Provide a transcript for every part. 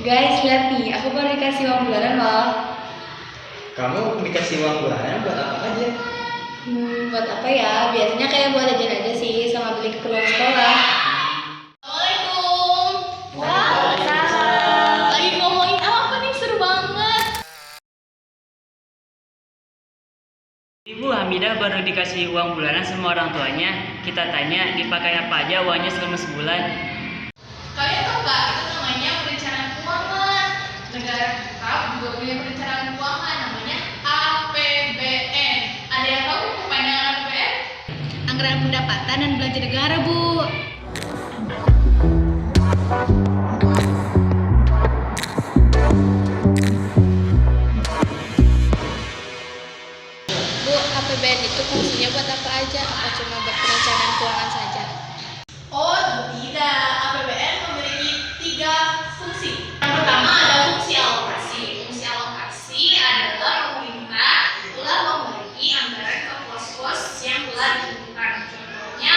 Guys, lihat nih, aku baru dikasih uang bulanan loh. Kamu dikasih uang bulanan buat apa aja? Buat apa ya? Biasanya kayak buat jajan aja sih, sama beli keperluan sekolah. Assalamualaikum. Waalaikumsalam. Lagi ngomongin apa nih? Seru banget. Ibu Hamidah baru dikasih uang bulanan sama orang tuanya. Kita tanya dipakai apa aja uangnya selama sebulan. Kalian tahu nggak? Itu namanya perencanaan keuangan. Negara kita juga punya perencanaan keuangan, namanya APBN. Ada yang tahu kepanjangan APBN? Anggaran pendapatan dan belanja negara, Bu. Bu, APBN itu fungsinya buat apa aja? Apa cuma buat perencanaan keuangan saja? Oh tidak, APBN memiliki 3 fungsi. Yang pertama ada fungsi alokasi. Fungsi alokasi adalah pemerintah telah membagi anggaran ke pos-pos yang telah ditentukan. Contohnya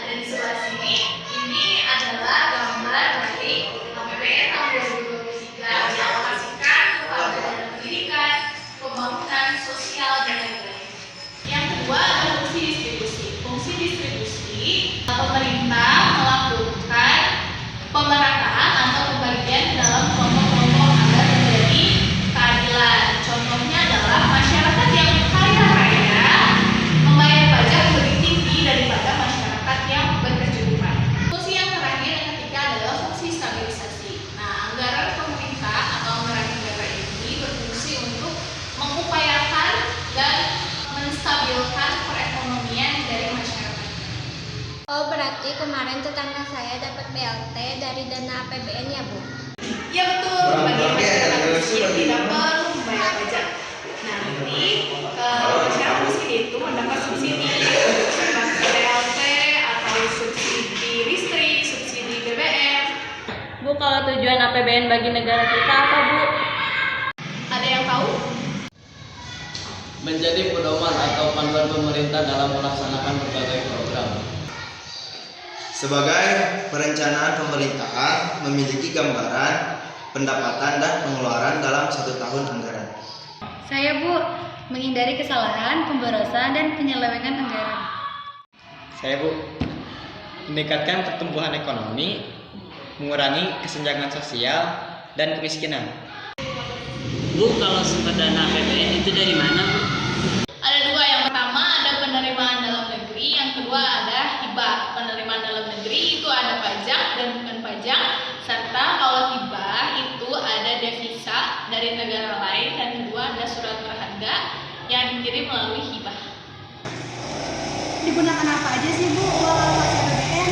ada di sebelah sini. Ini adalah gambar dari APBN tahun 2023 dialokasikan kepada dana pendidikan, pembangunan sosial dan lain-lain. Yang kedua ada fungsi distribusi. Fungsi distribusi, pemerintah melakukan pemerataan atau pembagian dalam kelompok-kelompok agar terjadi keadilan. Contohnya adalah masyarakat yang kaya raya membayar pajak lebih tinggi daripada masyarakat yang berkecukupan. Fungsi yang terakhir yang ketiga adalah fungsi stabilisasi. Nah, anggaran pemerintah atau anggaran negara ini berfungsi untuk mengupayakan dan menstabilkan perekonomian dari masyarakat. Oh, berarti kemarin tetangga saya dapat BLT dari dana APBN ya, Bu? Ya betul, bagi masyarakat miskin tidak perlu membayar pajak. Nah, nanti masyarakat miskin itu mendapat subsidi seperti BLT atau subsidi listrik, subsidi BBM. Bu, kalau tujuan APBN bagi negara kita apa, Bu? Ada yang tahu? Menjadi pedoman atau panduan pemerintah dalam melaksanakan berbagai program. Sebagai perencanaan pemerintahan memiliki gambaran pendapatan dan pengeluaran dalam 1 tahun anggaran. Saya, Bu, menghindari kesalahan, pemborosan, dan penyelewengan anggaran. Saya, Bu, meningkatkan pertumbuhan ekonomi, mengurangi kesenjangan sosial dan kemiskinan. Bu, kalau sumber dana APBN itu dari mana, Bu? Ada 2. Yang pertama ada penerimaan dalam negeri, yang kedua ada hibah. Penerimaan dalam negeri itu ada pajak dan bukan pajak, serta kalau hibah itu ada devisa dari negara lain, dan kedua ada surat berharga yang dikirim melalui hibah. Digunakan apa aja sih, Bu, uang alokasi APBN?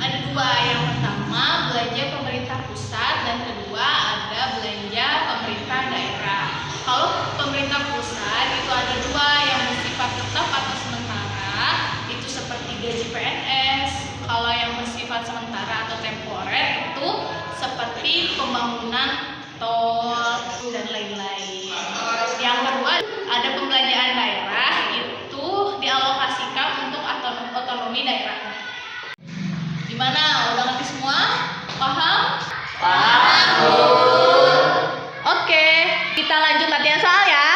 Ada 2. Yang pertama belanja pemerintah pusat, dan kedua ada belanja pemerintah daerah. Kalau pemerintah pusat itu ada 2 yang bersifat tetap atau sementara, itu seperti gaji PNS. Kalau yang bersifat sementara atau temporer itu seperti pembangunan tol dan lain-lain. Yang kedua ada pembelanjaan daerah, itu dialokasikan untuk otonomi daerah. Gimana? Udah ngerti semua? Paham? Paham. Oke, kita lanjut latihan soal ya.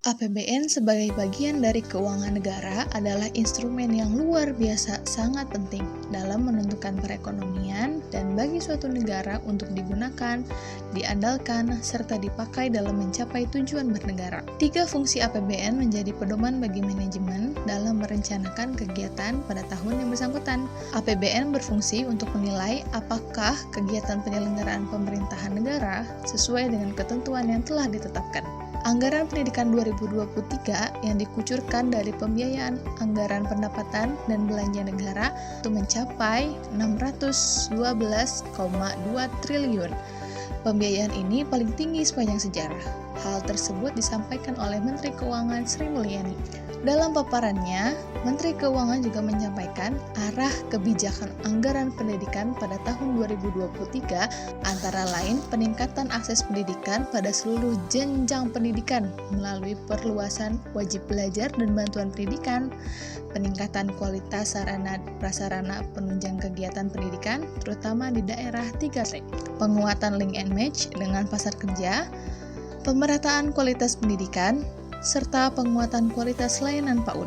APBN sebagai bagian dari keuangan negara adalah instrumen yang luar biasa sangat penting dalam menentukan perekonomian dan bagi suatu negara untuk digunakan, diandalkan, serta dipakai dalam mencapai tujuan bernegara. 3 fungsi APBN menjadi pedoman bagi manajemen dalam merencanakan kegiatan pada tahun yang bersangkutan. APBN berfungsi untuk menilai apakah kegiatan penyelenggaraan pemerintahan negara sesuai dengan ketentuan yang telah ditetapkan. Anggaran pendidikan 2023 yang dikucurkan dari pembiayaan anggaran pendapatan dan belanja negara itu mencapai 612,2 triliun. Pembiayaan ini paling tinggi sepanjang sejarah. Hal tersebut disampaikan oleh Menteri Keuangan Sri Mulyani. Dalam paparannya, Menteri Keuangan juga menyampaikan arah kebijakan anggaran pendidikan pada tahun 2023 antara lain peningkatan akses pendidikan pada seluruh jenjang pendidikan melalui perluasan wajib belajar dan bantuan pendidikan, peningkatan kualitas sarana prasarana penunjang kegiatan pendidikan terutama di daerah 3T, penguatan link and match dengan pasar kerja, pemerataan kualitas pendidikan, serta penguatan kualitas layanan PAUD.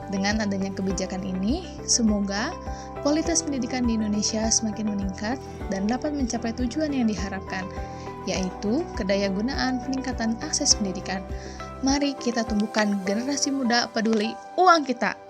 Dengan adanya kebijakan ini, semoga kualitas pendidikan di Indonesia semakin meningkat dan dapat mencapai tujuan yang diharapkan, yaitu kedayagunaan peningkatan akses pendidikan. Mari kita tumbuhkan generasi muda peduli uang kita.